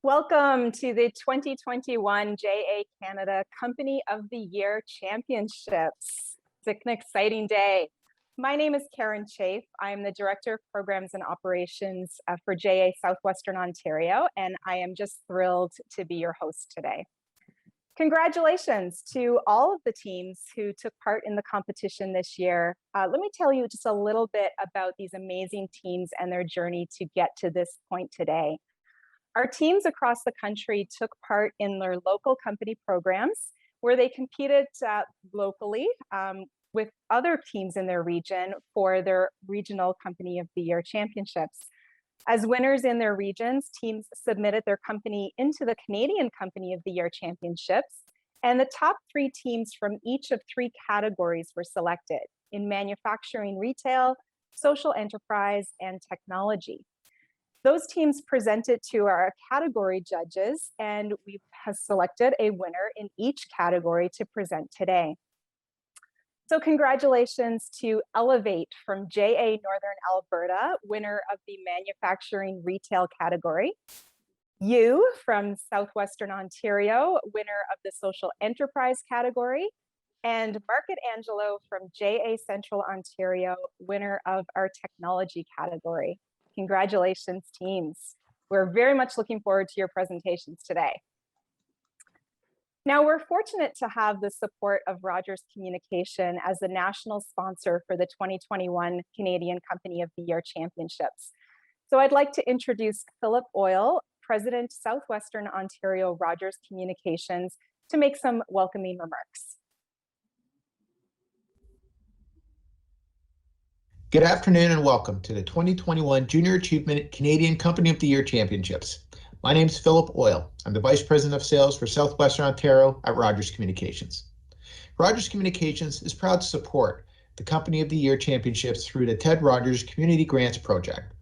Welcome to the 2021 JA Canada Company of the Year Championships. It's an exciting day. My name is Karen Chafe. I'm the Director of Programs and Operations for JA Southwestern Ontario, and I am just thrilled to be your host today. Congratulations to all of the teams who took part in the competition this year. Let me tell you just a little bit about these amazing teams and their journey to get to this point today. Our teams across the country took part in their local company programs where they competed locally with other teams in their region for their Regional Company of the Year Championships. As winners in their regions, teams submitted their company into the Canadian Company of the Year Championships, and the top 3 teams from each of 3 categories were selected in manufacturing, retail, social enterprise, and technology. Those teams presented to our category judges, and we have selected a winner in each category to present today. So congratulations to Elevate from JA Northern Alberta, winner of the manufacturing retail category. You from Southwestern Ontario, winner of the social enterprise category. And Market Angelo from JA Central Ontario, winner of our technology category. Congratulations, teams. We're very much looking forward to your presentations today. Now, we're fortunate to have the support of Rogers Communication as the national sponsor for the 2021 Canadian Company of the Year Championships. So I'd like to introduce Philip Oil, President, Southwestern Ontario Rogers Communications, to make some welcoming remarks. Good afternoon and welcome to the 2021 Junior Achievement Canadian Company of the Year Championships. My name is Philip Oil. I'm the Vice President of Sales for Southwestern Ontario at Rogers Communications. Rogers Communications is proud to support the Company of the Year Championships through the Ted Rogers Community Grants Project.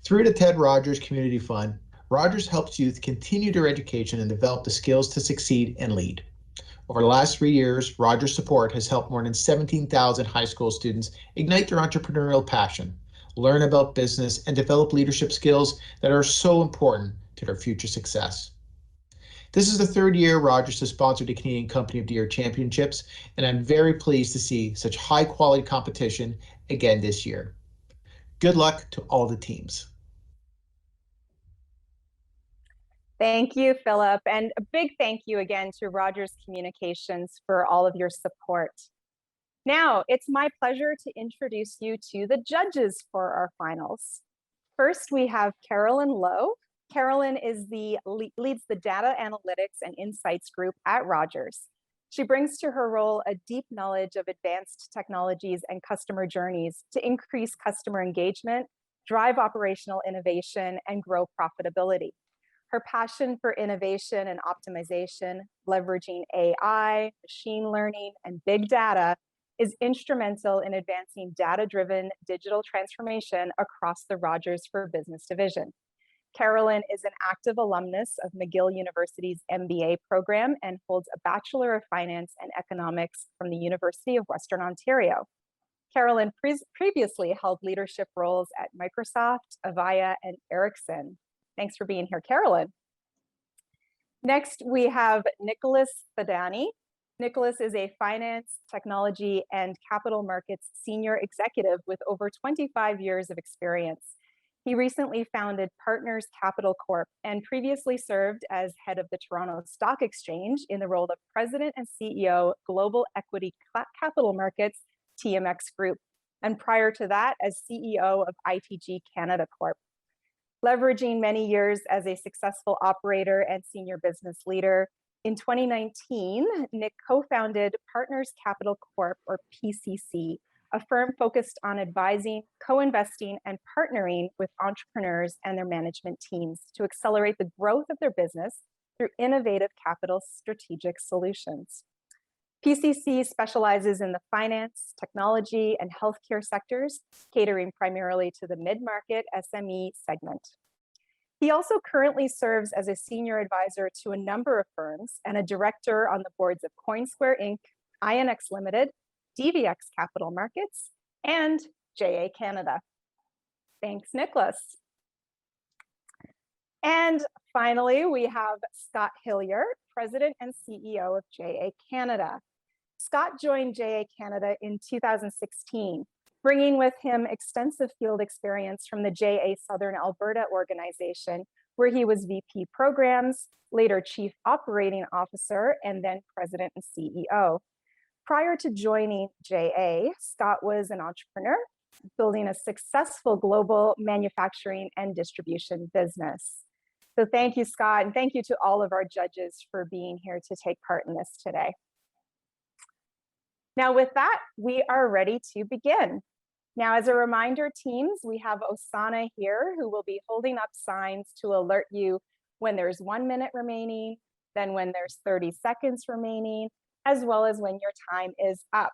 Through the Ted Rogers Community Fund, Rogers helps youth continue their education and develop the skills to succeed and lead. Over the last 3 years, Rogers Support has helped more than 17,000 high school students ignite their entrepreneurial passion, learn about business, and develop leadership skills that are so important to their future success. This is the 3rd year Rogers has sponsored the Canadian Company of the Year Championships, and I'm very pleased to see such high quality competition again this year. Good luck to all the teams. Thank you, Philip, and a big thank you again to Rogers Communications for all of your support. Now, it's my pleasure to introduce you to the judges for our finals. First, we have Carolyn Lowe. Carolyn leads the Data Analytics and Insights Group at Rogers. She brings to her role a deep knowledge of advanced technologies and customer journeys to increase customer engagement, drive operational innovation, and grow profitability. Her passion for innovation and optimization, leveraging AI, machine learning, and big data is instrumental in advancing data-driven digital transformation across the Rogers for Business division. Carolyn is an active alumnus of McGill University's MBA program and holds a Bachelor of Finance and Economics from the University of Western Ontario. Carolyn previously held leadership roles at Microsoft, Avaya, and Ericsson. Thanks for being here, Carolyn. Next, we have Nicholas Fadani. Nicholas is a finance, technology, and capital markets senior executive with over 25 years of experience. He recently founded Partners Capital Corp and previously served as head of the Toronto Stock Exchange in the role of President and CEO, Global Equity Capital Markets, TMX Group, and prior to that as CEO of ITG Canada Corp. Leveraging many years as a successful operator and senior business leader, in 2019, Nick co-founded Partners Capital Corp, or PCC, a firm focused on advising, co-investing, and partnering with entrepreneurs and their management teams to accelerate the growth of their business through innovative capital strategic solutions. PCC specializes in the finance, technology, and healthcare sectors, catering primarily to the mid-market SME segment. He also currently serves as a senior advisor to a number of firms and a director on the boards of CoinSquare Inc., INX Limited, DVX Capital Markets, and JA Canada. Thanks, Nicholas. And finally, we have Scott Hillier, President and CEO of JA Canada. Scott joined JA Canada in 2016, bringing with him extensive field experience from the JA Southern Alberta organization, where he was VP Programs, later Chief Operating Officer, and then President and CEO. Prior to joining JA, Scott was an entrepreneur, building a successful global manufacturing and distribution business. So thank you, Scott, and thank you to all of our judges for being here to take part in this today. Now with that, we are ready to begin. Now, as a reminder, teams, we have Osana here who will be holding up signs to alert you when there's 1 minute remaining, then when there's 30 seconds remaining, as well as when your time is up.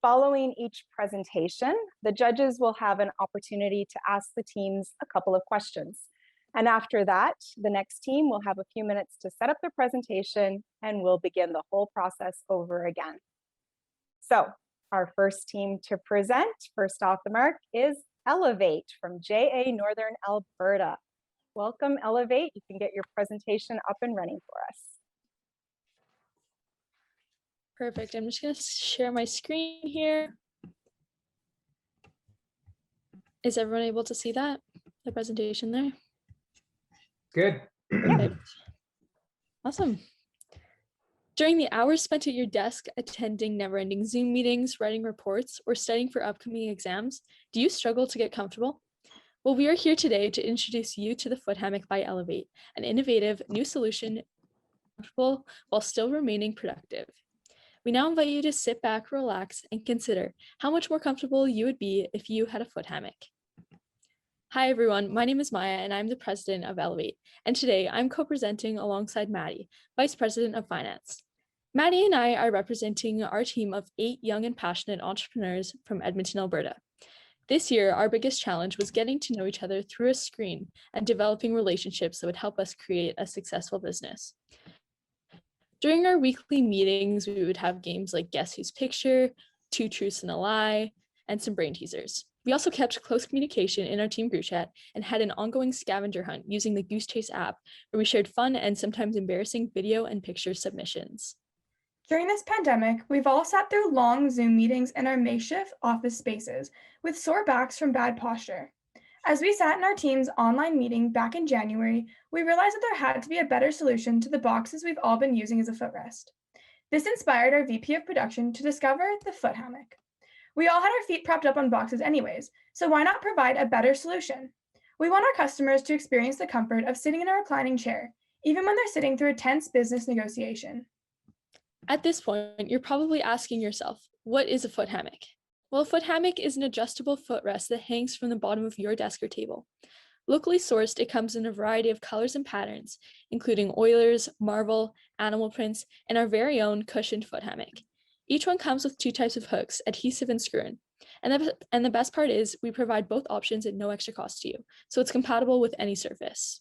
Following each presentation, the judges will have an opportunity to ask the teams a couple of questions. And after that, the next team will have a few minutes to set up their presentation and we'll begin the whole process over again. So our first team to present, first off the mark, is Elevate from JA Northern Alberta. Welcome, Elevate. You can get your presentation up and running for us. Perfect. I'm just going to share my screen here. Is everyone able to see that? The presentation there? Good. Perfect. Awesome. During the hours spent at your desk attending never-ending Zoom meetings, writing reports, or studying for upcoming exams, do you struggle to get comfortable? Well, we are here today to introduce you to the foot hammock by Elevate, an innovative new solution comfortable while still remaining productive. We now invite you to sit back, relax, and consider how much more comfortable you would be if you had a foot hammock. Hi, everyone. My name is Maya, and I'm the president of Elevate. And today I'm co-presenting alongside Maddie, vice president of finance. Maddie and I are representing our team of 8 young and passionate entrepreneurs from Edmonton, Alberta. This year, our biggest challenge was getting to know each other through a screen and developing relationships that would help us create a successful business. During our weekly meetings, we would have games like Guess Whose Picture, 2 Truths and a Lie, and some brain teasers. We also kept close communication in our team group chat and had an ongoing scavenger hunt using the Goose Chase app, where we shared fun and sometimes embarrassing video and picture submissions. During this pandemic, we've all sat through long Zoom meetings in our makeshift office spaces with sore backs from bad posture. As we sat in our team's online meeting back in January, we realized that there had to be a better solution to the boxes we've all been using as a footrest. This inspired our VP of production to discover the foot hammock. We all had our feet propped up on boxes anyways, so why not provide a better solution? We want our customers to experience the comfort of sitting in a reclining chair, even when they're sitting through a tense business negotiation. At this point, you're probably asking yourself, what is a foot hammock? Well, a foot hammock is an adjustable footrest that hangs from the bottom of your desk or table. Locally sourced, it comes in a variety of colors and patterns, including Oilers, Marvel, animal prints, and our very own cushioned foot hammock. Each one comes with 2 types of hooks, adhesive and screw-in. And the best part is we provide both options at no extra cost to you, so it's compatible with any surface.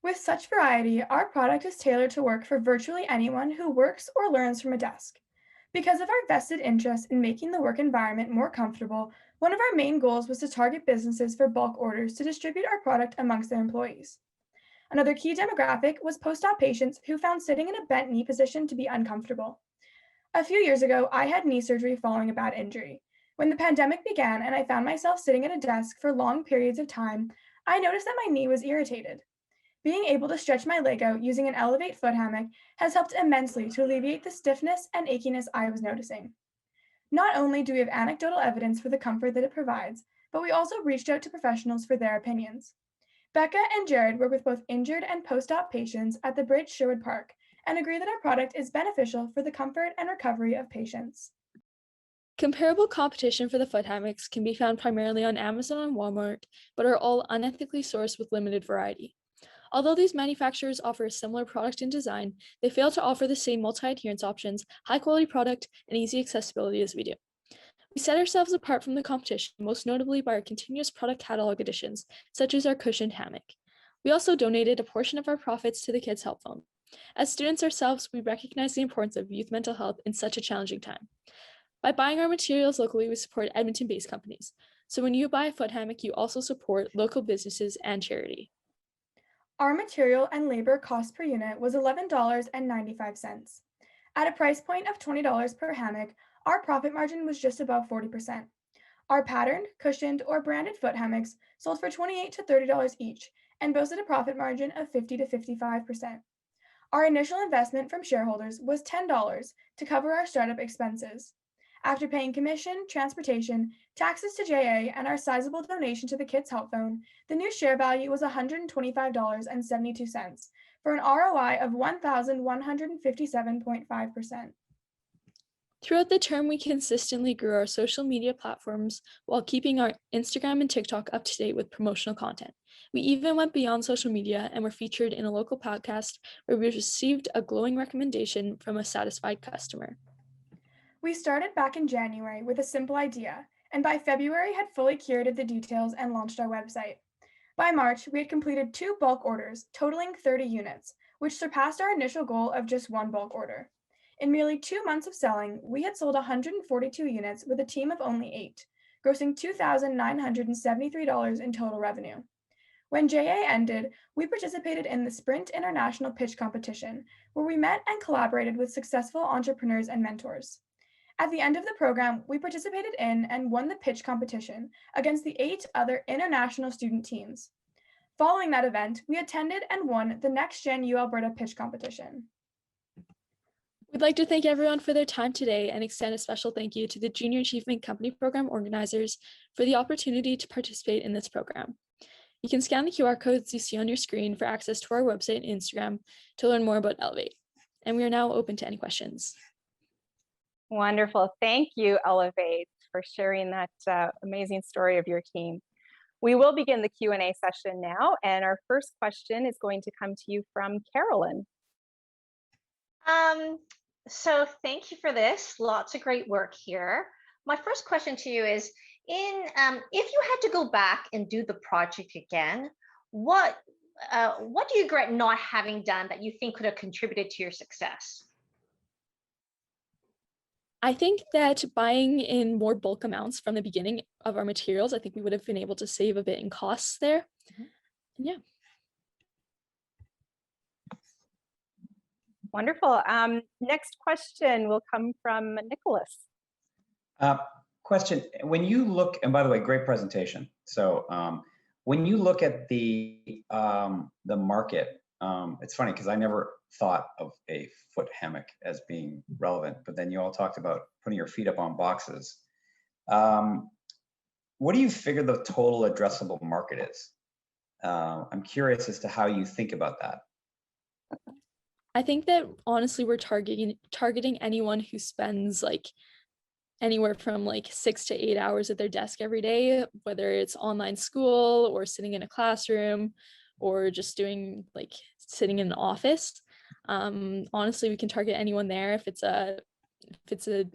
With such variety, our product is tailored to work for virtually anyone who works or learns from a desk. Because of our vested interest in making the work environment more comfortable, one of our main goals was to target businesses for bulk orders to distribute our product amongst their employees. Another key demographic was post-op patients who found sitting in a bent knee position to be uncomfortable. A few years ago, I had knee surgery following a bad injury. When the pandemic began and I found myself sitting at a desk for long periods of time, I noticed that my knee was irritated. Being able to stretch my leg out using an Elevate foot hammock has helped immensely to alleviate the stiffness and achiness I was noticing. Not only do we have anecdotal evidence for the comfort that it provides, but we also reached out to professionals for their opinions. Becca and Jared work with both injured and post-op patients at the Bridge Sherwood Park and agree that our product is beneficial for the comfort and recovery of patients. Comparable competition for the foot hammocks can be found primarily on Amazon and Walmart, but are all unethically sourced with limited variety. Although these manufacturers offer a similar product and design, they fail to offer the same multi-adherence options, high-quality product, and easy accessibility as we do. We set ourselves apart from the competition, most notably by our continuous product catalog additions, such as our cushioned hammock. We also donated a portion of our profits to the Kids Help Fund. As students ourselves, we recognize the importance of youth mental health in such a challenging time. By buying our materials locally, we support Edmonton-based companies. So when you buy a foot hammock, you also support local businesses and charity. Our material and labor cost per unit was $11.95. At a price point of $20 per hammock, our profit margin was just above 40%. Our patterned, cushioned, or branded foot hammocks sold for $28 to $30 each and boasted a profit margin of 50 to 55%. Our initial investment from shareholders was $10 to cover our startup expenses. After paying commission, transportation, taxes to JA, and our sizable donation to the Kids Help Phone, the new share value was $125.72 for an ROI of 1,157.5%. Throughout the term, we consistently grew our social media platforms while keeping our Instagram and TikTok up to date with promotional content. We even went beyond social media and were featured in a local podcast where we received a glowing recommendation from a satisfied customer. We started back in January with a simple idea, and by February had fully curated the details and launched our website. By March, we had completed 2 bulk orders, totaling 30 units, which surpassed our initial goal of just 1 bulk order. In merely 2 months of selling, we had sold 142 units with a team of only 8, grossing $2,973 in total revenue. When JA ended, we participated in the Sprint International Pitch Competition, where we met and collaborated with successful entrepreneurs and mentors. At the end of the program, we participated in and won the pitch competition against the 8 other international student teams. Following that event, we attended and won the Next Gen U Alberta pitch competition. We'd like to thank everyone for their time today and extend a special thank you to the Junior Achievement Company Program organizers for the opportunity to participate in this program. You can scan the QR codes you see on your screen for access to our website and Instagram to learn more about Elevate. And we are now open to any questions. Wonderful. Thank you, Elevate, for sharing that amazing story of your team. We will begin the Q&A session now, and our first question is going to come to you from Carolyn. So thank you for this. Lots of great work here. My first question to you is, if you had to go back and do the project again, what do you regret not having done that you think could have contributed to your success? I think that buying in more bulk amounts from the beginning of our materials, I think we would have been able to save a bit in costs there. Yeah. Wonderful. Next question will come from Nicholas. Question, when you look, and by the way, great presentation. So when you look at the market, it's funny because I never thought of a foot hammock as being relevant, but then you all talked about putting your feet up on boxes. What do you figure the total addressable market is? I'm curious as to how you think about that. I think that honestly, we're targeting anyone who spends like anywhere from like 6 to 8 hours at their desk every day, whether it's online school or sitting in a classroom or just doing like sitting in an office. Honestly, we can target anyone there if it's an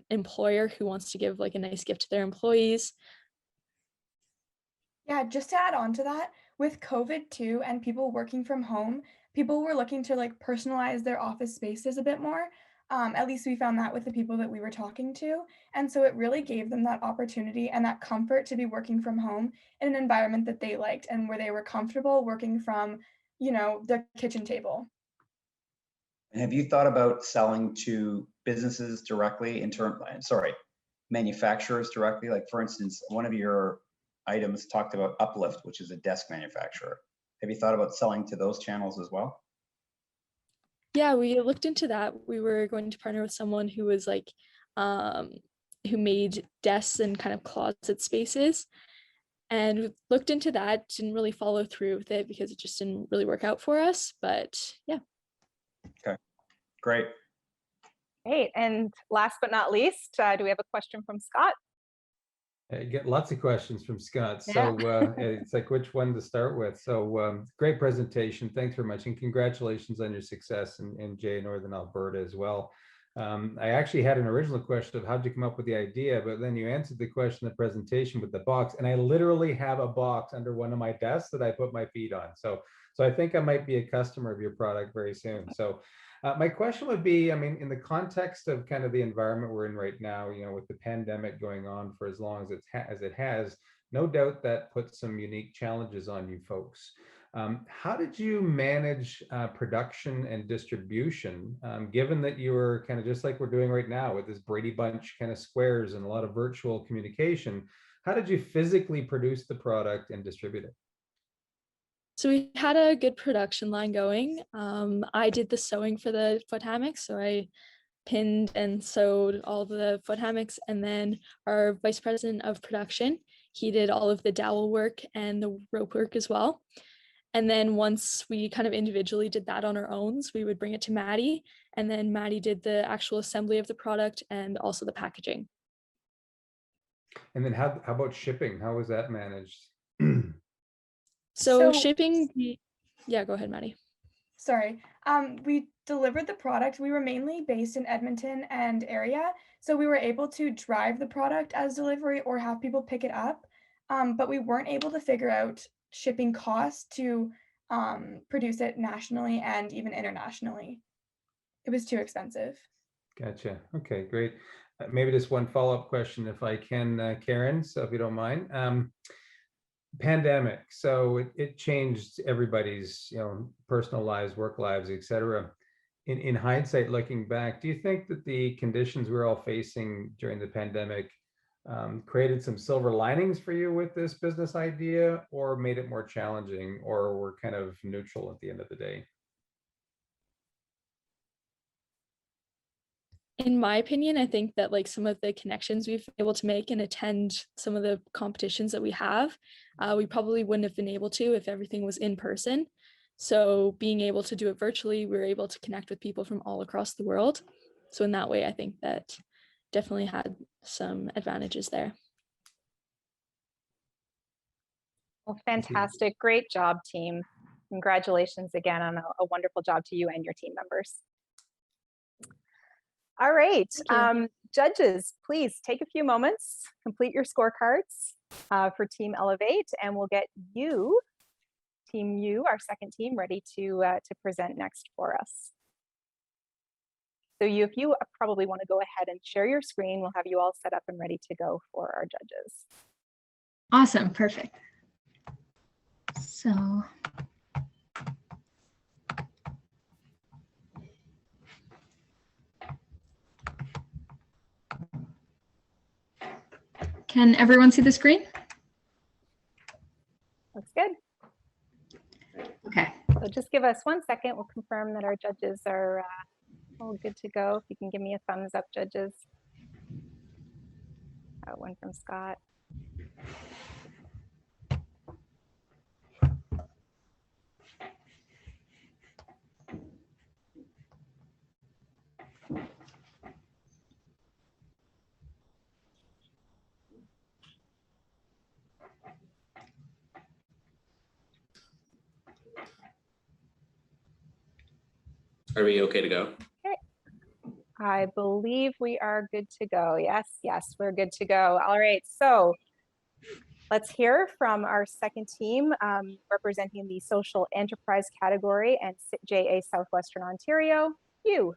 employer who wants to give like a nice gift to their employees. Yeah, just to add on to that, with COVID too and people working from home, people were looking to like personalize their office spaces a bit more. At least we found that with the people that we were talking to. And so it really gave them that opportunity and that comfort to be working from home in an environment that they liked and where they were comfortable working from, their kitchen table. Have you thought about selling to businesses directly manufacturers directly? Like for instance, one of your items talked about Uplift, which is a desk manufacturer. Have you thought about selling to those channels as well? Yeah, we looked into that. We were going to partner with someone who was like, who made desks and kind of closet spaces. And we looked into that, didn't really follow through with it because it just didn't really work out for us. But yeah. Okay, great. Great. And last but not least, do we have a question from Scott? I get lots of questions from Scott. Yeah. So it's like which one to start with. So great presentation. Thanks very much. And congratulations on your success in Jay, Northern Alberta as well. I actually had an original question of how'd you come up with the idea, but then you answered the question in the presentation with the box. And I literally have a box under one of my desks that I put my feet on. So I think I might be a customer of your product very soon. So my question would be, I mean, in the context of kind of the environment we're in right now, with the pandemic going on for as long as it has, no doubt that puts some unique challenges on you folks. How did you manage production and distribution, given that you were kind of just like we're doing right now with this Brady Bunch kind of squares and a lot of virtual communication? How did you physically produce the product and distribute it? So we had a good production line going. I did the sewing for the foot hammocks, so I pinned and sewed all the foot hammocks, and then our vice president of production, he did all of the dowel work and the rope work as well. And then once we kind of individually did that on our own, we would bring it to Maddie, and then Maddie did the actual assembly of the product and also the packaging. And then how about shipping? How was that managed? So shipping, yeah, go ahead, Maddie. Sorry. We delivered the product. We were mainly based in Edmonton and area, so we were able to drive the product as delivery or have people pick it up, but we weren't able to figure out shipping costs to produce it nationally and even internationally. It was too expensive. Gotcha. Okay, great. Maybe just one follow-up question, if I can, Karen, so if you don't mind. Pandemic, so it changed everybody's, personal lives, work lives, etc. In hindsight, looking back, do you think that the conditions we're all facing during the pandemic created some silver linings for you with this business idea, or made it more challenging, or were kind of neutral at the end of the day? In my opinion, I think that like some of the connections we've been able to make and attend some of the competitions that we have, we probably wouldn't have been able to if everything was in person. So being able to do it virtually, we were able to connect with people from all across the world. So in that way, I think that definitely had some advantages there. Well, fantastic. Great job, team. Congratulations again on a wonderful job to you and your team members. All right, judges, please take a few moments, complete your scorecards for Team Elevate, and we'll get you, Team U, our second team, ready to present next for us. So if you probably want to go ahead and share your screen, we'll have you all set up and ready to go for our judges. Awesome, perfect. So can everyone see the screen? Looks good. Okay. So just give us 1 second. We'll confirm that our judges are all good to go. If you can give me a thumbs up, judges. One from Scott. Are we okay to go? Okay. I believe we are good to go. Yes, we're good to go. All right, so let's hear from our second team representing the social enterprise category and JA Southwestern Ontario. You.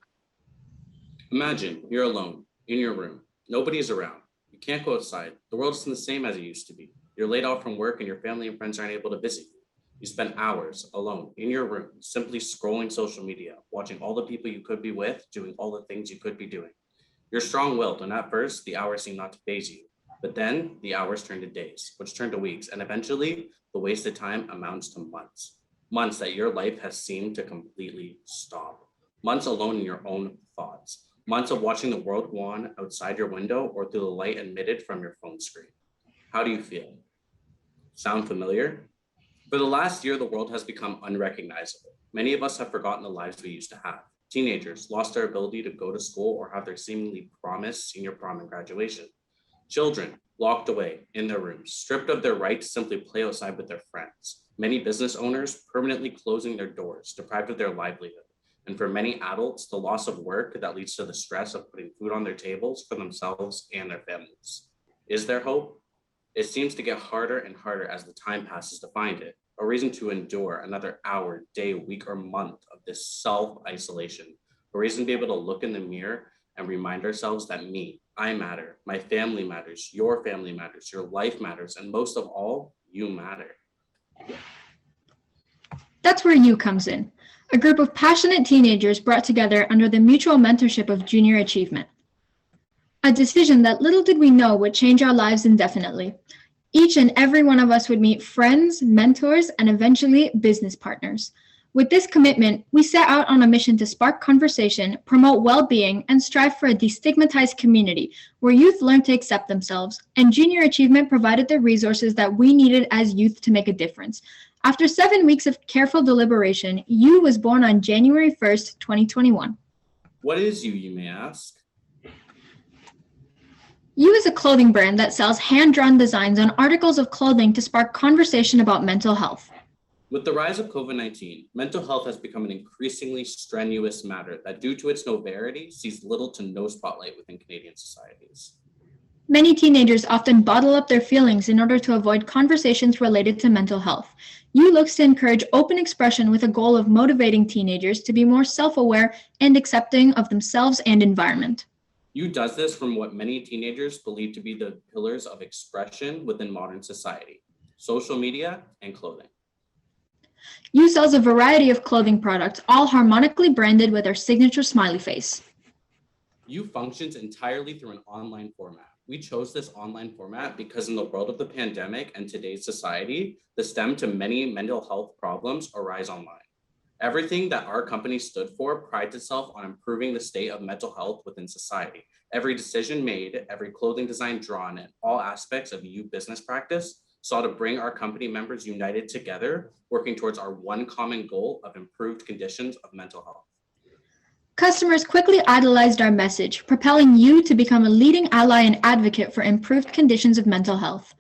Imagine you're alone in your room. Nobody's around. You can't go outside. The world isn't the same as it used to be. You're laid off from work and your family and friends aren't able to visit you. You spend hours alone in your room, simply scrolling social media, watching all the people you could be with, doing all the things you could be doing. You're strong-willed, and at first, the hours seem not to faze you. But then the hours turn to days, which turn to weeks, and eventually the wasted time amounts to months. Months that your life has seemed to completely stop. Months alone in your own thoughts. Months of watching the world go on outside your window or through the light emitted from your phone screen. How do you feel? Sound familiar? For the last year, the world has become unrecognizable. Many of us have forgotten the lives we used to have. Teenagers lost their ability to go to school or have their seemingly promised senior prom and graduation. Children locked away in their rooms, stripped of their right to simply play outside with their friends. Many business owners permanently closing their doors, deprived of their livelihood. And for many adults, the loss of work that leads to the stress of putting food on their tables for themselves and their families. Is there hope? It seems to get harder and harder as the time passes to find it. A reason to endure another hour, day, week, or month of this self-isolation. A reason to be able to look in the mirror and remind ourselves that I matter, my family matters, your family matters, your life matters, and most of all, you matter. That's where you comes in, a group of passionate teenagers brought together under the mutual mentorship of Junior Achievement. A decision that little did we know would change our lives indefinitely. Each and every one of us would meet friends, mentors, and eventually business partners. With this commitment, we set out on a mission to spark conversation, promote well-being, and strive for a destigmatized community where youth learn to accept themselves, and Junior Achievement provided the resources that we needed as youth to make a difference. After 7 weeks of careful deliberation, You was born on January 1st, 2021. What is You, you may ask? You is a clothing brand that sells hand-drawn designs on articles of clothing to spark conversation about mental health. With the rise of COVID-19, mental health has become an increasingly strenuous matter that, due to its severity, sees little to no spotlight within Canadian societies. Many teenagers often bottle up their feelings in order to avoid conversations related to mental health. You looks to encourage open expression with a goal of motivating teenagers to be more self-aware and accepting of themselves and environment. You does this from what many teenagers believe to be the pillars of expression within modern society: social media and clothing. You sells a variety of clothing products, all harmonically branded with our signature smiley face. You functions entirely through an online format. We chose this online format because in the world of the pandemic and today's society, the stem to many mental health problems arise online. Everything that our company stood for prides itself on improving the state of mental health within society. Every decision made, every clothing design drawn, and all aspects of You business practice sought to bring our company members united together, working towards our one common goal of improved conditions of mental health. Customers quickly idolized our message, propelling You to become a leading ally and advocate for improved conditions of mental health.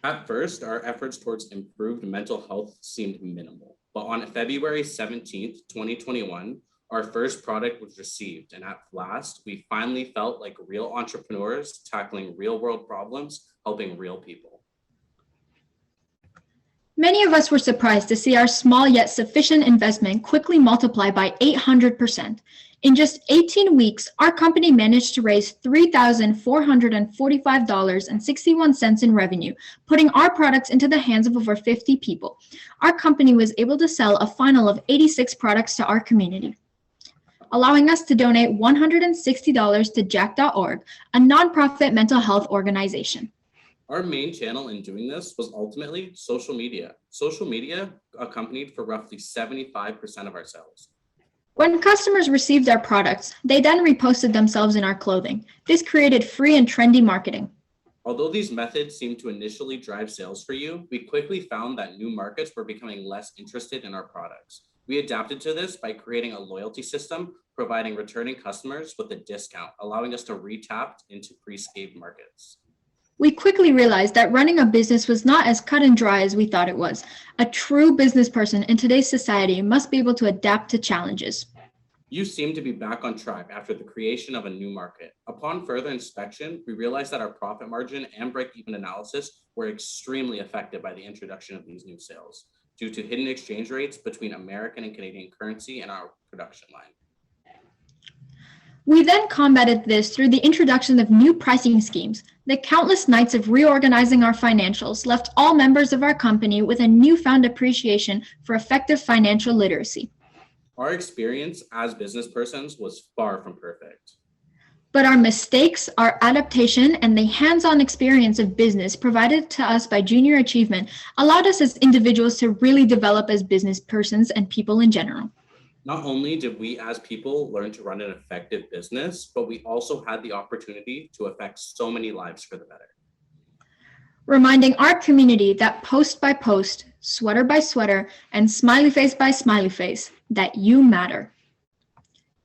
At first, our efforts towards improved mental health seemed minimal, but on February 17th, 2021, our first product was received, and at last, we finally felt like real entrepreneurs tackling real-world problems, helping real people. Many of us were surprised to see our small yet sufficient investment quickly multiply by 800%. In just 18 weeks, our company managed to raise $3,445.61 in revenue, putting our products into the hands of over 50 people. Our company was able to sell a final of 86 products to our community, allowing us to donate $160 to Jack.org, a nonprofit mental health organization. Our main channel in doing this was ultimately social media. Social media accompanied for roughly 75% of our sales. When customers received our products, they then reposted themselves in our clothing. This created free and trendy marketing. Although these methods seemed to initially drive sales for You, we quickly found that new markets were becoming less interested in our products. We adapted to this by creating a loyalty system, providing returning customers with a discount, allowing us to re-tap into pre-scaled markets. We quickly realized that running a business was not as cut and dry as we thought it was. A true business person in today's society must be able to adapt to challenges. You seem to be back on track after the creation of a new market. Upon further inspection, we realized that our profit margin and break-even analysis were extremely affected by the introduction of these new sales due to hidden exchange rates between American and Canadian currency in our production line. We then combated this through the introduction of new pricing schemes. The countless nights of reorganizing our financials left all members of our company with a newfound appreciation for effective financial literacy. Our experience as business persons was far from perfect. But our mistakes, our adaptation, and the hands-on experience of business provided to us by Junior Achievement allowed us as individuals to really develop as business persons and people in general. Not only did we as people learn to run an effective business, but we also had the opportunity to affect so many lives for the better. Reminding our community that post by post, sweater by sweater, and smiley face by smiley face, that you matter.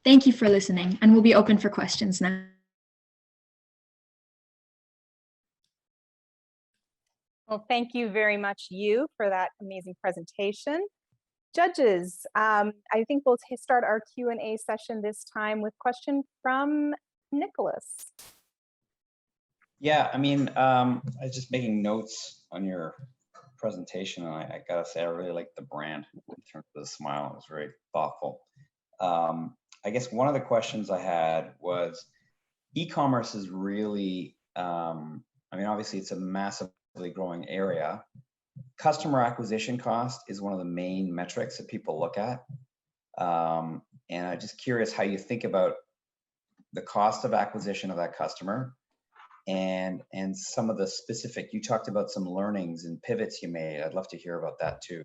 Thank you for listening, and we'll be open for questions now. Well, thank you very much, You, for that amazing presentation. Judges, I think we'll start our Q&A session this time with a question from Nicholas. Yeah, I mean, I was just making notes on your presentation, and I gotta say, I really like the brand in terms of the smile. It was very thoughtful. I guess one of the questions I had was, e-commerce is really, I mean, obviously it's a massively growing area. customer acquisition cost is one of the main metrics that people look at. And I'm just curious how you think about the cost of acquisition of that customer and some of the specific, you talked about some learnings and pivots you made. I'd love to hear about that too.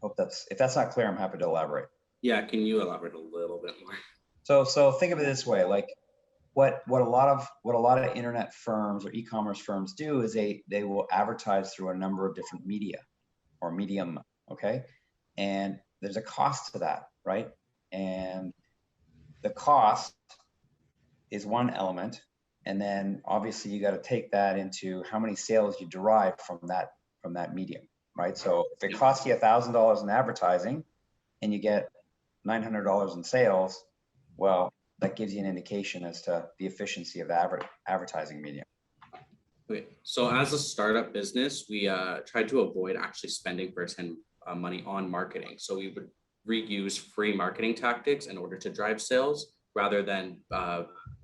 Hope if that's not clear, I'm happy to elaborate. Yeah, can you elaborate a little bit more? So think of it this way, like what a lot of internet firms or e-commerce firms do is they will advertise through a number of different media or medium, okay? And there's a cost to that, right? And the cost is one element. And then obviously you got to take that into how many sales you derive from that medium, right? So if it costs you $1,000 in advertising and you get $900 in sales, well, that gives you an indication as to the efficiency of the advertising medium. Okay, so as a startup business, we tried to avoid actually spending firsthand money on marketing. So we would reuse free marketing tactics in order to drive sales rather than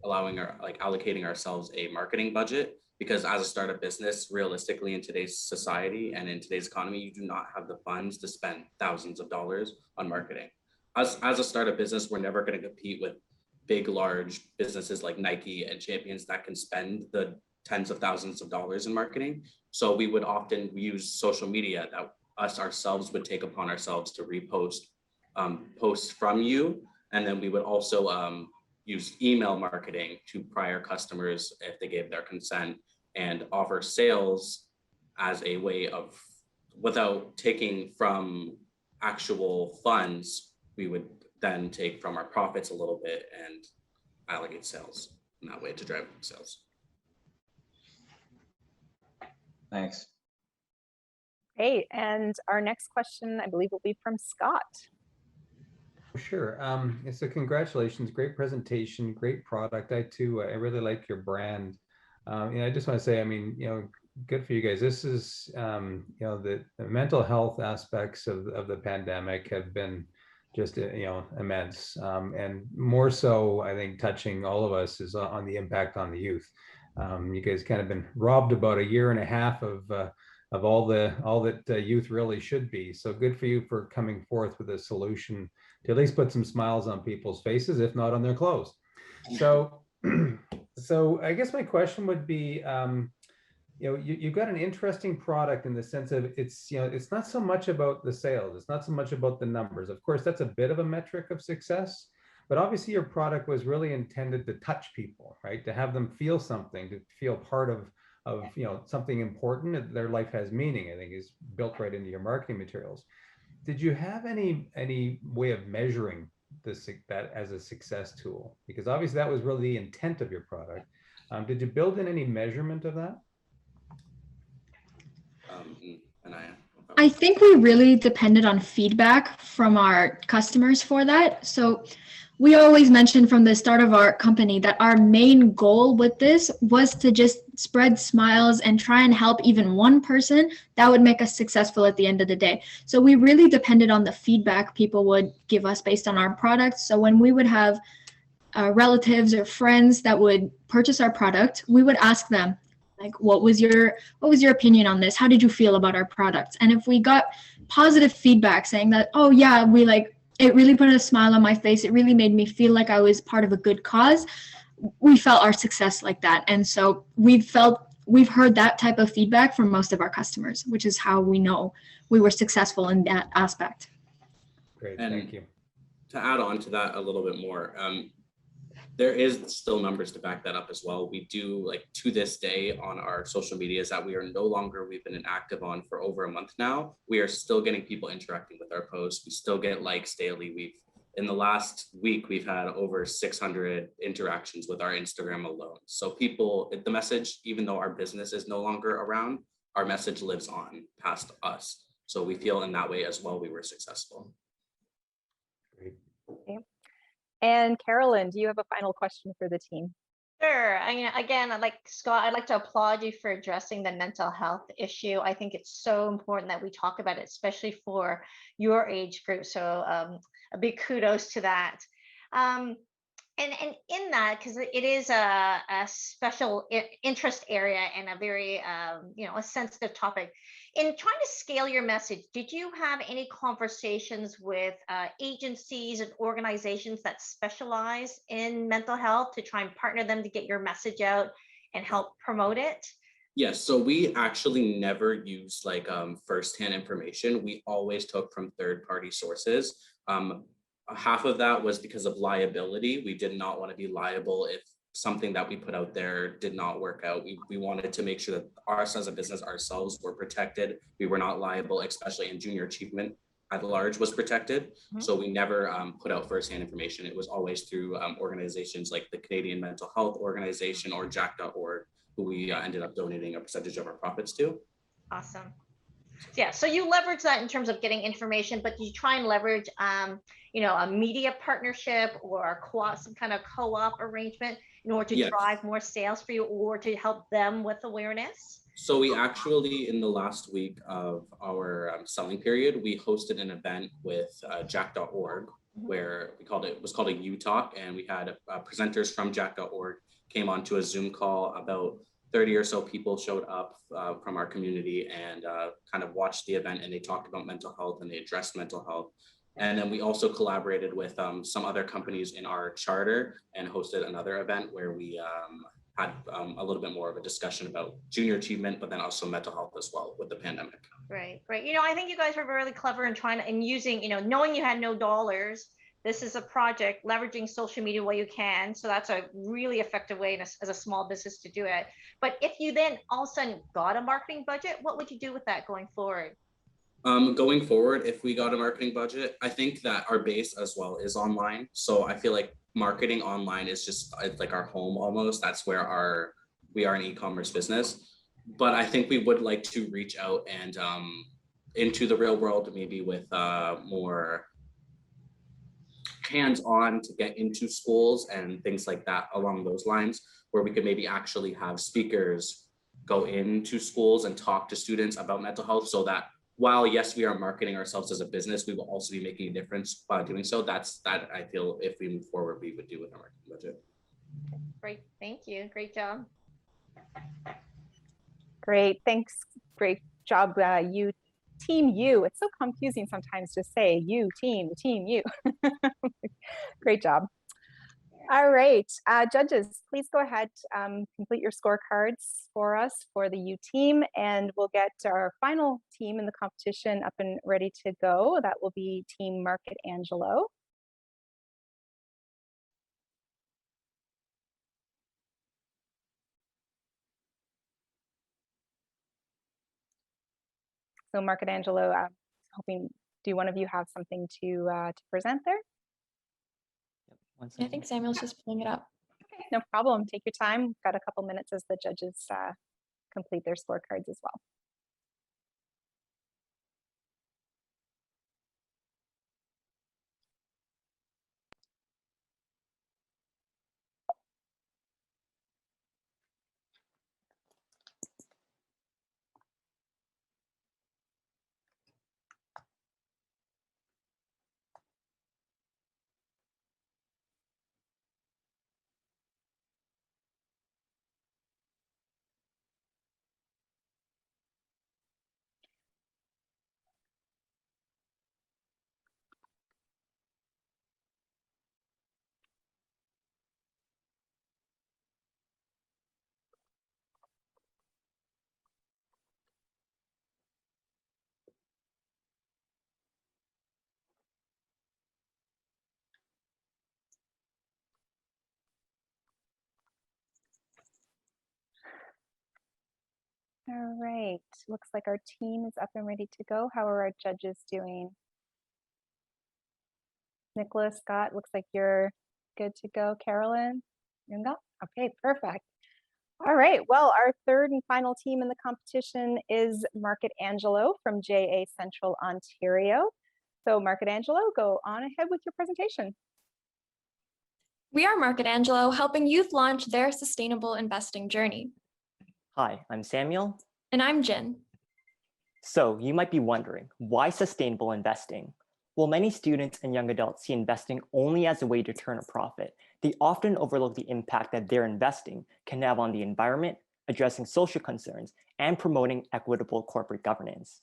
allocating ourselves a marketing budget. Because as a startup business, realistically in today's society and in today's economy, you do not have the funds to spend thousands of dollars on marketing. As a startup business, we're never going to compete with big, large businesses like Nike and Champions that can spend the tens of thousands of dollars in marketing. So we would often use social media that us ourselves would take upon ourselves to repost posts from you. And then we would also use email marketing to prior customers if they gave their consent and offer sales as a way of, without taking from actual funds, we would then take from our profits a little bit and allocate sales in that way to drive sales. Thanks. Great. And our next question, I believe, will be from Scott. Sure. So congratulations, great presentation, great product. I really like your brand. I just want to say, I mean, good for you guys. This is, the mental health aspects of the pandemic have been just, immense. And more so, I think, touching all of us is on the impact on the youth. You guys kind of been robbed about a year and a half of all that youth really should be. So good for you for coming forth with a solution to at least put some smiles on people's faces, if not on their clothes. So, so I guess my question would be, you've got an interesting product in the sense of it's not so much about the sales, it's not so much about the numbers. Of course, that's a bit of a metric of success, but obviously your product was really intended to touch people, right? To have them feel something, to feel part of something important, that their life has meaning, I think is built right into your marketing materials. Did you have any way of measuring that as a success tool? Because obviously that was really the intent of your product. Did you build in any measurement of that? I think we really depended on feedback from our customers for that. So we always mentioned from the start of our company that our main goal with this was to just spread smiles and try and help even one person. That would make us successful at the end of the day. So we really depended on the feedback people would give us based on our products. So when we would have relatives or friends that would purchase our product, we would ask them, like, what was your opinion on this? How did you feel about our products? And if we got positive feedback saying that, oh yeah, it really put a smile on my face, it really made me feel like I was part of a good cause, we felt our success like that. And so we've heard that type of feedback from most of our customers, which is how we know we were successful in that aspect. Great, and thank you. To add on to that a little bit more, there is still numbers to back that up as well. We do, like, to this day on our social medias that we've been inactive on for over a month now, we are still getting people interacting with our posts. We still get likes daily. In the last week, we've had over 600 interactions with our Instagram alone. So the message, even though our business is no longer around, our message lives on past us. So we feel in that way as well, we were successful. Great. Okay. And Carolyn, do you have a final question for the team? Sure. Again, Scott, I'd like to applaud you for addressing the mental health issue. I think it's so important that we talk about it, especially for your age group. So a big kudos to that. And in that, because it is a special interest area and a very a sensitive topic, in trying to scale your message, did you have any conversations with agencies and organizations that specialize in mental health to try and partner them to get your message out and help promote it? Yes, so we actually never used like firsthand information. We always took from third-party sources. Half of that was because of liability. We did not want to be liable if something that we put out there did not work out. We wanted to make sure that us as a business ourselves were protected. We were not liable, especially in junior achievement at large was protected. So we never put out firsthand information. It was always through organizations like the Canadian Mental Health Organization or Jack.org, who we ended up donating a percentage of our profits to. Awesome. Yeah, so you leverage that in terms of getting information, but you try and leverage, a media partnership or some kind of co-op arrangement in order to drive more sales for you or to help them with awareness? So we actually, in the last week of our selling period, we hosted an event with Jack.org where it was called a U Talk, and we had presenters from Jack.org came onto a Zoom call. About 30 or so people showed up from our community and kind of watched the event, and they talked about mental health and they addressed mental health. And then we also collaborated with some other companies in our charter and hosted another event where we had a little bit more of a discussion about junior achievement, but then also mental health as well with the pandemic. Right. I think you guys were really clever in trying and using, knowing you had no dollars. This is a project leveraging social media while you can. So that's a really effective way as a small business to do it. But if you then all of a sudden got a marketing budget, what would you do with that going forward? Going forward, if we got a marketing budget, I think that our base as well is online. So I feel like marketing online is just like our home almost. That's where we are an e-commerce business. But I think we would like to reach out and into the real world, maybe with more hands-on to get into schools and things like that along those lines, where we could maybe actually have speakers go into schools and talk to students about mental health, so that while yes, we are marketing ourselves as a business, we will also be making a difference by doing so. That I feel if we move forward, we would do with our marketing budget. Great, thank you, great job. Great, thanks, great job, you. Team you. It's so confusing sometimes to say you, team you. Great job. All right, judges, please go ahead, complete your scorecards for us for the U team, and we'll get our final team in the competition up and ready to go. That will be Team Market Angelo. So Market Angelo, do one of you have something to present there? I think Samuel's just pulling it up. Okay, no problem. Take your time. We've got a couple minutes as the judges complete their scorecards as well. All right, looks like our team is up and ready to go. How are our judges doing? Nicholas, Scott, looks like you're good to go. Carolyn, Yunga? Okay, perfect. All right, well, our third and final team in the competition is Market Angelo from JA Central Ontario. So Market Angelo, go on ahead with your presentation. We are Market Angelo, helping youth launch their sustainable investing journey. Hi, I'm Samuel. And I'm Jen. So you might be wondering, why sustainable investing? While many students and young adults see investing only as a way to turn a profit, they often overlook the impact that their investing can have on the environment, addressing social concerns, and promoting equitable corporate governance.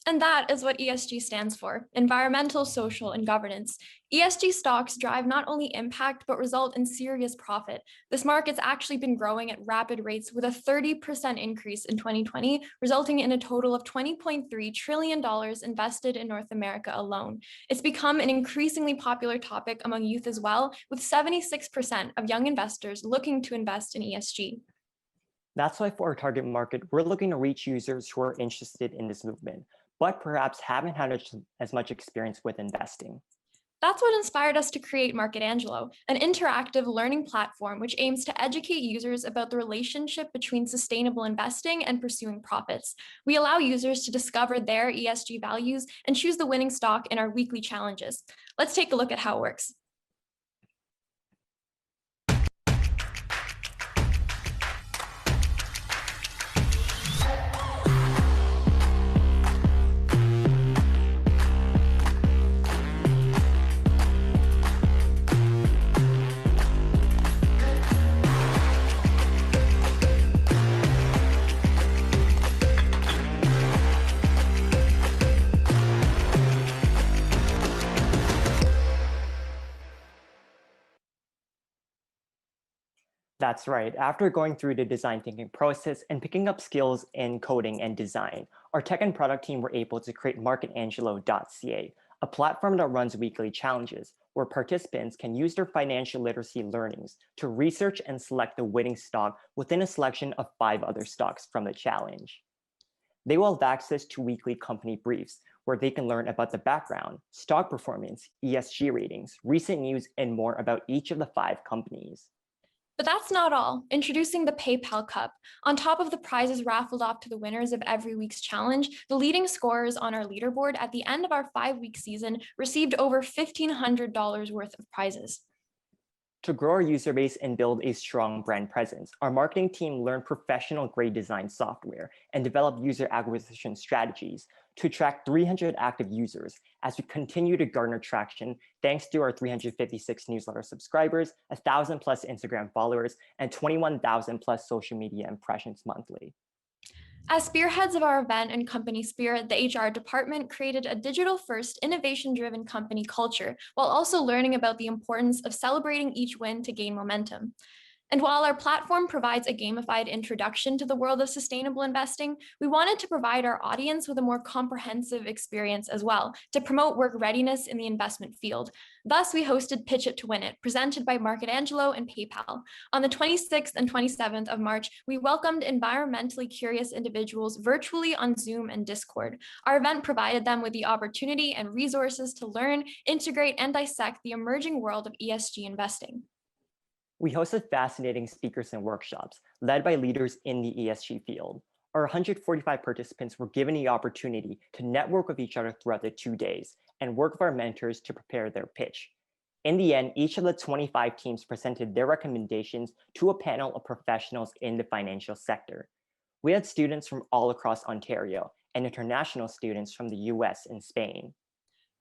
And that is what ESG stands for: environmental, social, and governance. ESG stocks drive not only impact, but result in serious profit. This market's actually been growing at rapid rates with a 30% increase in 2020, resulting in a total of $20.3 trillion invested in North America alone. It's become an increasingly popular topic among youth as well, with 76% of young investors looking to invest in ESG. That's why for our target market, we're looking to reach users who are interested in this movement, but perhaps haven't had as much experience with investing. That's what inspired us to create Market Angelo, an interactive learning platform which aims to educate users about the relationship between sustainable investing and pursuing profits. We allow users to discover their ESG values and choose the winning stock in our weekly challenges. Let's take a look at how it works. That's right. After going through the design thinking process and picking up skills in coding and design, our tech and product team were able to create marketangelo.ca, a platform that runs weekly challenges where participants can use their financial literacy learnings to research and select the winning stock within a selection of 5 other stocks from the challenge. They will have access to weekly company briefs where they can learn about the background, stock performance, ESG ratings, recent news, and more about each of the 5 companies. But that's not all. Introducing the PayPal Cup. On top of the prizes raffled off to the winners of every week's challenge, the leading scorers on our leaderboard at the end of our 5-week season received over $1,500 worth of prizes. To grow our user base and build a strong brand presence, our marketing team learned professional grade design software and developed user acquisition strategies to attract 300 active users as we continue to garner traction thanks to our 356 newsletter subscribers, 1,000 plus Instagram followers, and 21,000 plus social media impressions monthly. As spearheads of our event and company spirit, the HR department created a digital-first, innovation-driven company culture, while also learning about the importance of celebrating each win to gain momentum. And while our platform provides a gamified introduction to the world of sustainable investing, we wanted to provide our audience with a more comprehensive experience as well to promote work readiness in the investment field. Thus, we hosted Pitch It to Win It, presented by Market Angelo and PayPal. On the 26th and 27th of March, we welcomed environmentally curious individuals virtually on Zoom and Discord. Our event provided them with the opportunity and resources to learn, integrate, and dissect the emerging world of ESG investing. We hosted fascinating speakers and workshops led by leaders in the ESG field. Our 145 participants were given the opportunity to network with each other throughout the 2 days and work with our mentors to prepare their pitch. In the end, each of the 25 teams presented their recommendations to a panel of professionals in the financial sector. We had students from all across Ontario and international students from the US and Spain.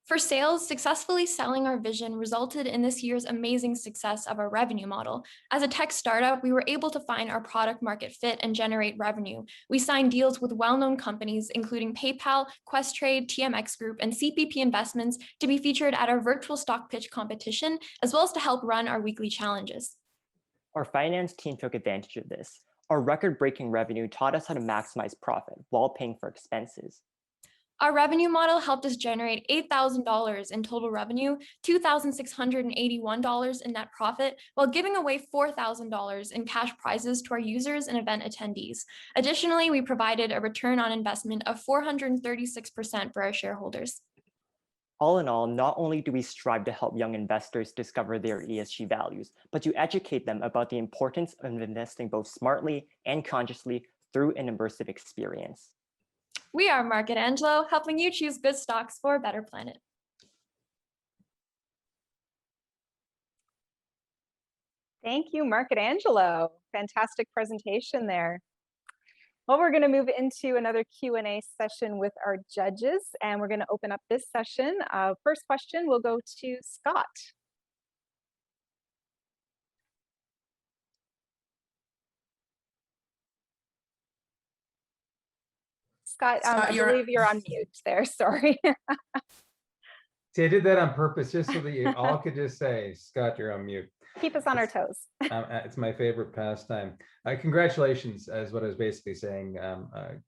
For sales, successfully selling our vision resulted in this year's amazing success of our revenue model. As a tech startup, we were able to find our product market fit and generate revenue. We signed deals with well-known companies, including PayPal, Questrade, TMX Group, and CPP Investments to be featured at our virtual stock pitch competition, as well as to help run our weekly challenges. Our finance team took advantage of this. Our record-breaking revenue taught us how to maximize profit while paying for expenses. Our revenue model helped us generate $8,000 in total revenue, $2,681 in net profit, while giving away $4,000 in cash prizes to our users and event attendees. Additionally, we provided a return on investment of 436% for our shareholders. All in all, not only do we strive to help young investors discover their ESG values, but to educate them about the importance of investing both smartly and consciously through an immersive experience. We are Market Angelo, helping you choose good stocks for a better planet. Thank you, Market Angelo. Fantastic presentation there. Well, we're going to move into another Q&A session with our judges, and we're going to open up this session. First question will go to Scott. Scott, I believe you're on mute there. Sorry. See, I did that on purpose just so that you all could just say, Scott, you're on mute. Keep us on our toes. It's my favorite pastime. Congratulations, is what I was basically saying.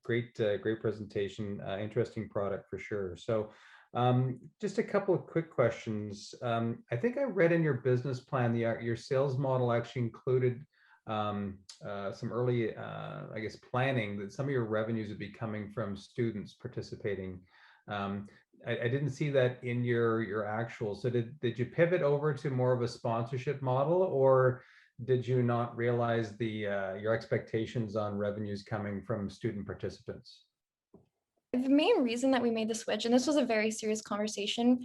Great presentation, interesting product for sure. So just a couple of quick questions. I think I read in your business plan, your sales model actually included some early, I guess, planning that some of your revenues would be coming from students participating. I didn't see that in your actual. So did you pivot over to more of a sponsorship model, or did you not realize your expectations on revenues coming from student participants? The main reason that we made the switch, and this was a very serious conversation,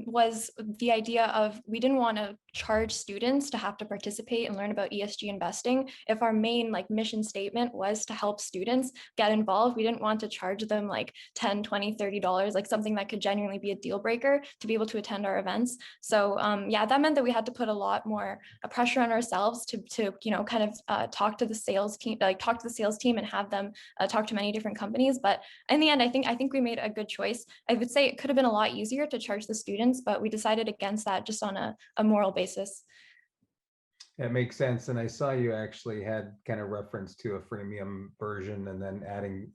was the idea of we didn't want to charge students to have to participate and learn about ESG investing. If our main mission statement was to help students get involved, we didn't want to charge them like $10, $20, $30, like something that could genuinely be a deal breaker to be able to attend our events. So yeah, that meant that we had to put a lot more pressure on ourselves to talk to the sales team, and have them talk to many different companies. But in the end, I think we made a good choice. I would say it could have been a lot easier to charge the students, but we decided against that just on a moral basis. It makes sense. And I saw you actually had kind of reference to a freemium version and then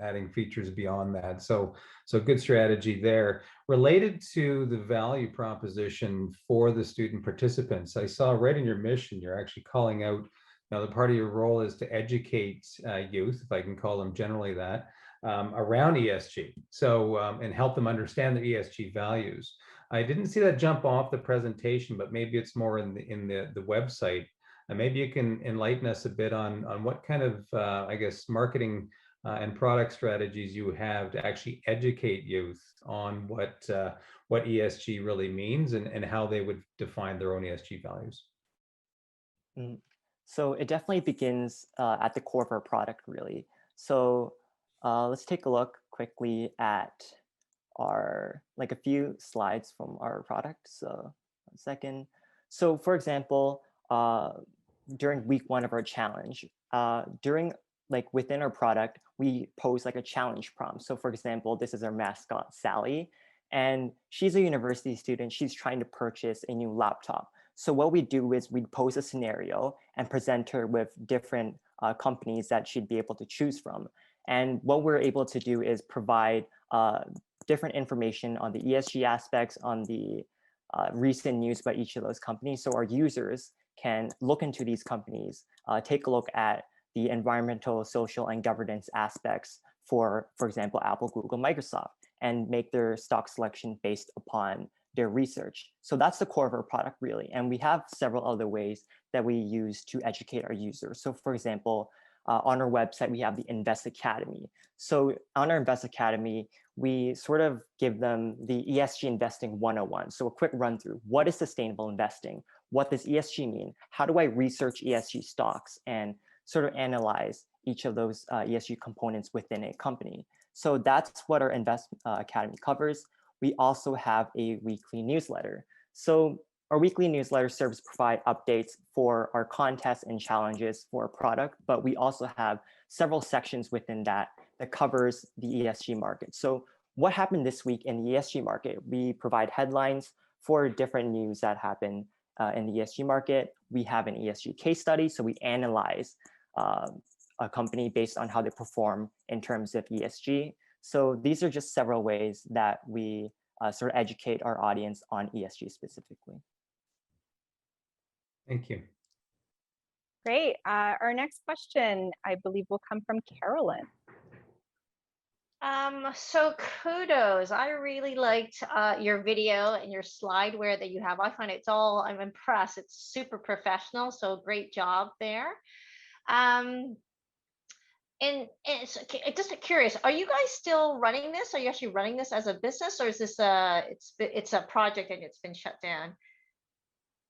adding features beyond that. So good strategy there. Related to the value proposition for the student participants, I saw right in your mission, you're actually calling out, now the part of your role is to educate youth, if I can call them generally that, around ESG. So, and help them understand the ESG values. I didn't see that jump off the presentation, but maybe it's more in the website. And maybe you can enlighten us a bit on what kind of, I guess, marketing and product strategies you have to actually educate youth on what ESG really means and how they would define their own ESG values. So it definitely begins at the core of our product, really. So let's take a look quickly at our, a few slides from our product. So 1 second. So for example, during week 1 of our challenge, within our product, we pose a challenge prompt. So for example, this is our mascot, Sally, and she's a university student. She's trying to purchase a new laptop. So what we do is we pose a scenario and present her with different companies that she'd be able to choose from. And what we're able to do is provide different information on the ESG aspects, on the recent news about each of those companies. So our users can look into these companies, take a look at the environmental, social, and governance aspects for example, Apple, Google, Microsoft, and make their stock selection based upon their research. So that's the core of our product, really. And we have several other ways that we use to educate our users. So for example, on our website, we have the Invest Academy. So on our Invest Academy, we sort of give them the ESG investing 101. So a quick run through. What is sustainable investing? What does ESG mean? How do I research ESG stocks and sort of analyze each of those ESG components within a company? So that's what our Invest Academy covers. We also have a weekly newsletter. So our weekly newsletter serves to provide updates for our contests and challenges for our product, but we also have several sections within that covers the ESG market. So what happened this week in the ESG market? We provide headlines for different news that happen in the ESG market. We have an ESG case study, so we analyze a company based on how they perform in terms of ESG. So these are just several ways that we sort of educate our audience on ESG specifically. Thank you. Great. Our next question, I believe, will come from Carolyn. So kudos. I really liked your video and your slideware that you have. I find I'm impressed. It's super professional. So great job there. And it's just curious, are you guys still running this? Are you actually running this as a business, or is this it's a project and it's been shut down?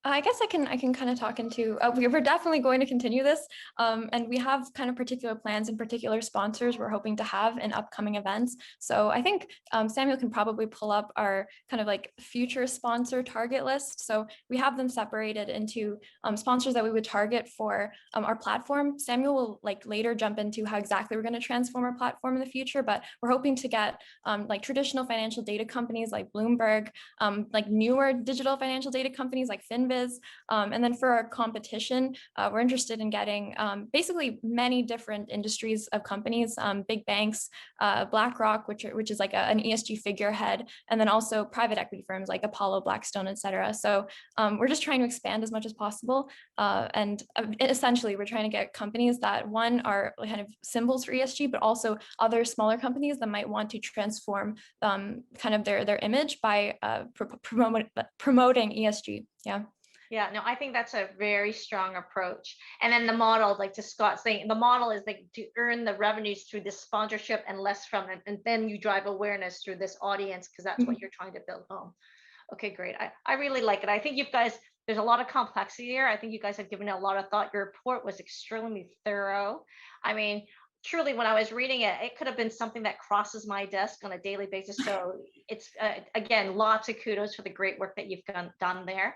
I guess I can kind of talk into, we're definitely going to continue this, and we have kind of particular plans and particular sponsors we're hoping to have in upcoming events. So I think Samuel can probably pull up our kind of like future sponsor target list. So we have them separated into sponsors that we would target for our platform. Samuel will like later jump into how exactly we're going to transform our platform in the future, but we're hoping to get like traditional financial data companies like Bloomberg, like newer digital financial data companies like FinViz. And then for our competition, we're interested in getting basically many different industries of companies, big banks, BlackRock, which is like an ESG figurehead, and then also private equity firms like Apollo, Blackstone, et cetera. So we're just trying to expand as much as possible. And essentially, we're trying to get companies that, one, are kind of symbols for ESG, but also other smaller companies that might want to transform kind of their image by promoting ESG. Yeah. Yeah, no, I think that's a very strong approach. And then the model, like to Scott's saying, the model is like to earn the revenues through this sponsorship and less from it. And then you drive awareness through this audience because that's what you're trying to build home. Okay, great. I really like it. I think you guys, there's a lot of complexity here. I think you guys have given it a lot of thought. Your report was extremely thorough. I mean, truly, when I was reading it, it could have been something that crosses my desk on a daily basis. So it's, again, lots of kudos for the great work that you've done there.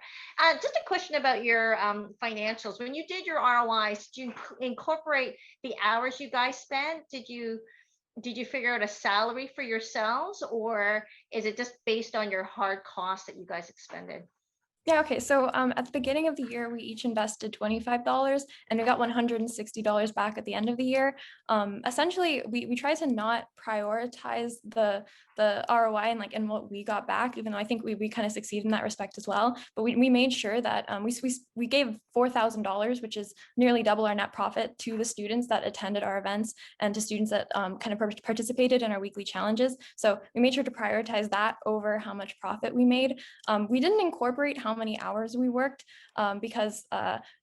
Just a question about your financials. When you did your ROIs, did you incorporate the hours you guys spent? Did you figure out a salary for yourselves, or is it just based on your hard costs that you guys expended? Yeah, okay. So at the beginning of the year, we each invested $25 and we got $160 back at the end of the year. Essentially, we try to not prioritize the ROI and what we got back, even though I think we kind of succeed in that respect as well. But we made sure that we gave $4,000, which is nearly double our net profit, to the students that attended our events and to students that kind of participated in our weekly challenges. So we made sure to prioritize that over how much profit we made. We didn't incorporate how many hours we worked because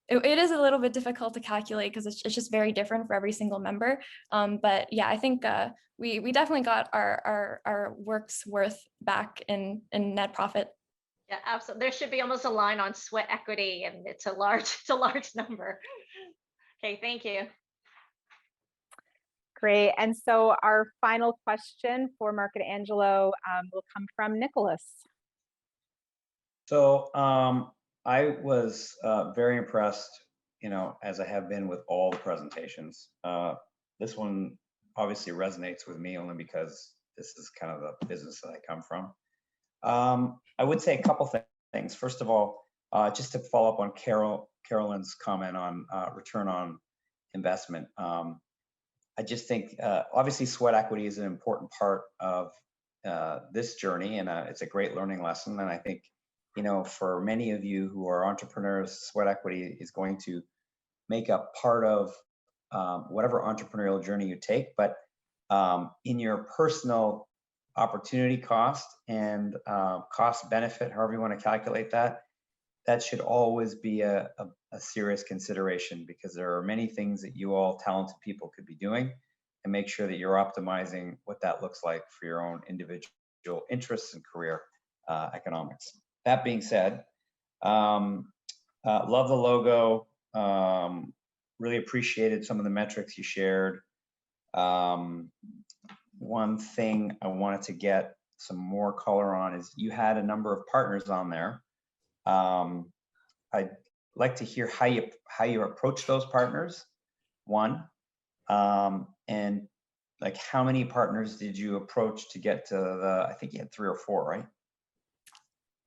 it is a little bit difficult to calculate because it's just very different for every single member. But yeah, I think we definitely got our work's worth back in net profit. Yeah, absolutely. There should be almost a line on sweat equity, and it's a large number. Okay, thank you. Great. And so our final question for Mark and Angelo will come from Nicholas. So I was very impressed, as I have been with all the presentations. This one obviously resonates with me only because this is kind of the business that I come from. I would say a couple things. First of all, just to follow up on Carolyn's comment on return on investment. I just think obviously sweat equity is an important part of this journey, and it's a great learning lesson. And I think, for many of you who are entrepreneurs, sweat equity is going to make up part of whatever entrepreneurial journey you take. But in your personal opportunity cost and cost benefit, however you want to calculate that, that should always be a serious consideration, because there are many things that you all talented people could be doing, and make sure that you're optimizing what that looks like for your own individual interests and career economics. That being said, love the logo. Really appreciated some of the metrics you shared. One thing I wanted to get some more color on is you had a number of partners on there. I'd like to hear how you approach those partners, one, and like how many partners did you approach to get to I think you had 3 or 4, right?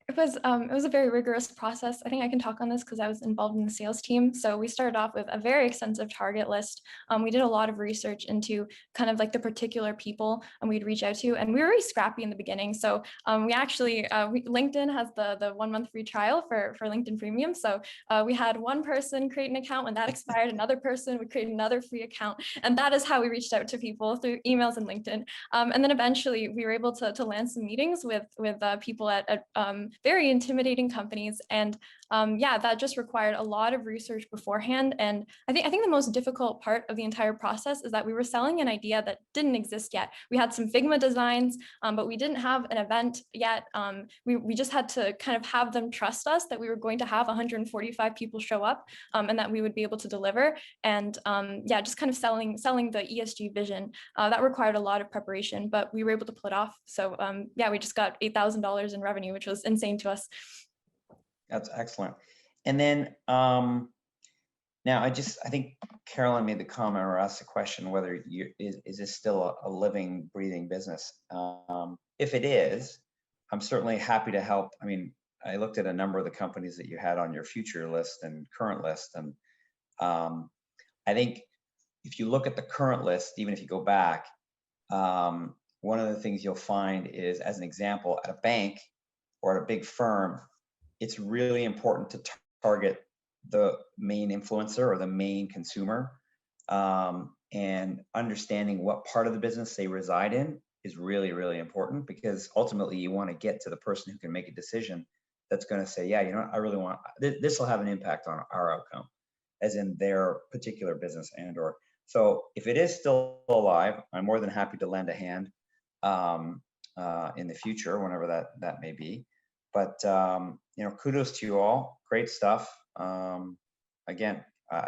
It was a very rigorous process. I think I can talk on this because I was involved in the sales team. So we started off with a very extensive target list. We did a lot of research into kind of like the particular people we'd reach out to, and we were very scrappy in the beginning. So we actually, LinkedIn has the 1 month free trial for LinkedIn Premium. So we had one person create an account. When that expired, another person would create another free account. And that is how we reached out to people, through emails and LinkedIn. And then eventually we were able to land some meetings with people at very intimidating companies. And yeah, that just required a lot of research beforehand. And I think the most difficult part of the entire process is that we were selling an idea that didn't exist yet. We had some Figma designs, but we didn't have an event yet. We just had to kind of have them trust us that we were going to have 145 people show up, and that we would be able to deliver. And yeah, just kind of selling the ESG vision. That required a lot of preparation, but we were able to pull it off. So yeah, we just got $8,000 in revenue, which was insane to us. That's excellent. And then now I think Carolyn made the comment or asked the question whether is this still a living, breathing business? If it is, I'm certainly happy to help. I mean, I looked at a number of the companies that you had on your future list and current list, and I think if you look at the current list, even if you go back, one of the things you'll find is, as an example, at a bank or at a big firm, it's really important to target the main influencer or the main consumer, and understanding what part of the business they reside in is really, really important, because ultimately you want to get to the person who can make a decision that's going to say, yeah, you know what, I really want, this will have an impact on our outcome, as in their particular business and or. So if it is still alive, I'm more than happy to lend a hand in the future, whenever that may be. But you know, kudos to you all. Great stuff. Again,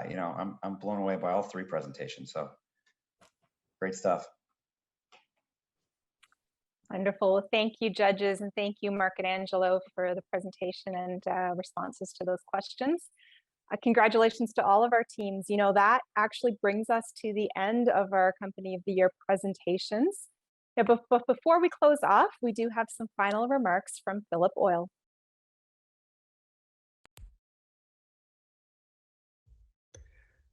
you know, I'm blown away by all three presentations. So great stuff. Wonderful. Thank you, judges, and thank you, Mark and Angelo, for the presentation and responses to those questions. Congratulations to all of our teams. You know, that actually brings us to the end of our Company of the Year presentations. Yeah, but before we close off, we do have some final remarks from Philip Oil.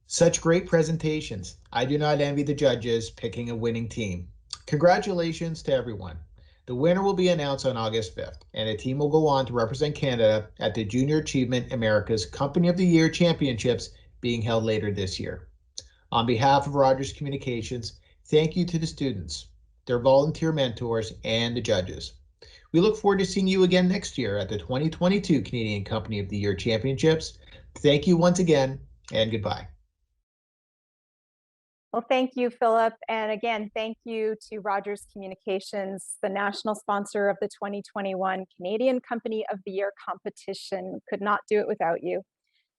Such great presentations. I do not envy the judges picking a winning team. Congratulations to everyone. The winner will be announced on August 5th, and the team will go on to represent Canada at the Junior Achievement America's Company of the Year Championships being held later this year. On behalf of Rogers Communications, thank you to the students, their volunteer mentors, and the judges. We look forward to seeing you again next year at the 2022 Canadian Company of the Year Championships. Thank you once again, and goodbye. Well, thank you, Philip. And again, thank you to Rogers Communications, the national sponsor of the 2021 Canadian Company of the Year competition. Could not do it without you.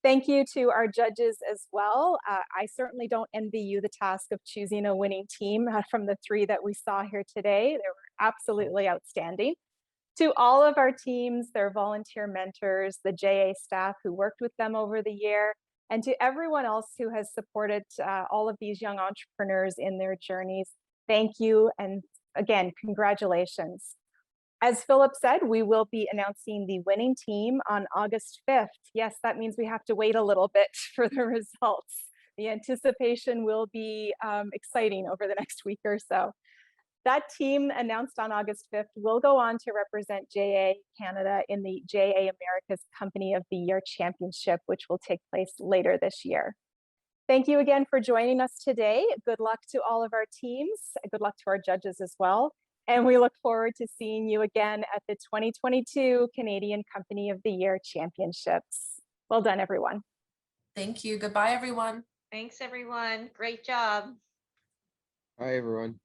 Thank you to our judges as well. I certainly don't envy you the task of choosing a winning team from the three that we saw here today. They were absolutely outstanding. To all of our teams, their volunteer mentors, the JA staff who worked with them over the year, and to everyone else who has supported all of these young entrepreneurs in their journeys, thank you. And again, congratulations. As Philip said, we will be announcing the winning team on August 5th. Yes, that means we have to wait a little bit for the results. The anticipation will be exciting over the next week or so. That team announced on August 5th will go on to represent JA Canada in the JA America's Company of the Year Championship, which will take place later this year. Thank you again for joining us today. Good luck to all of our teams. Good luck to our judges as well. And we look forward to seeing you again at the 2022 Canadian Company of the Year Championships. Well done, everyone. Thank you. Goodbye, everyone. Thanks, everyone. Great job. Bye, everyone.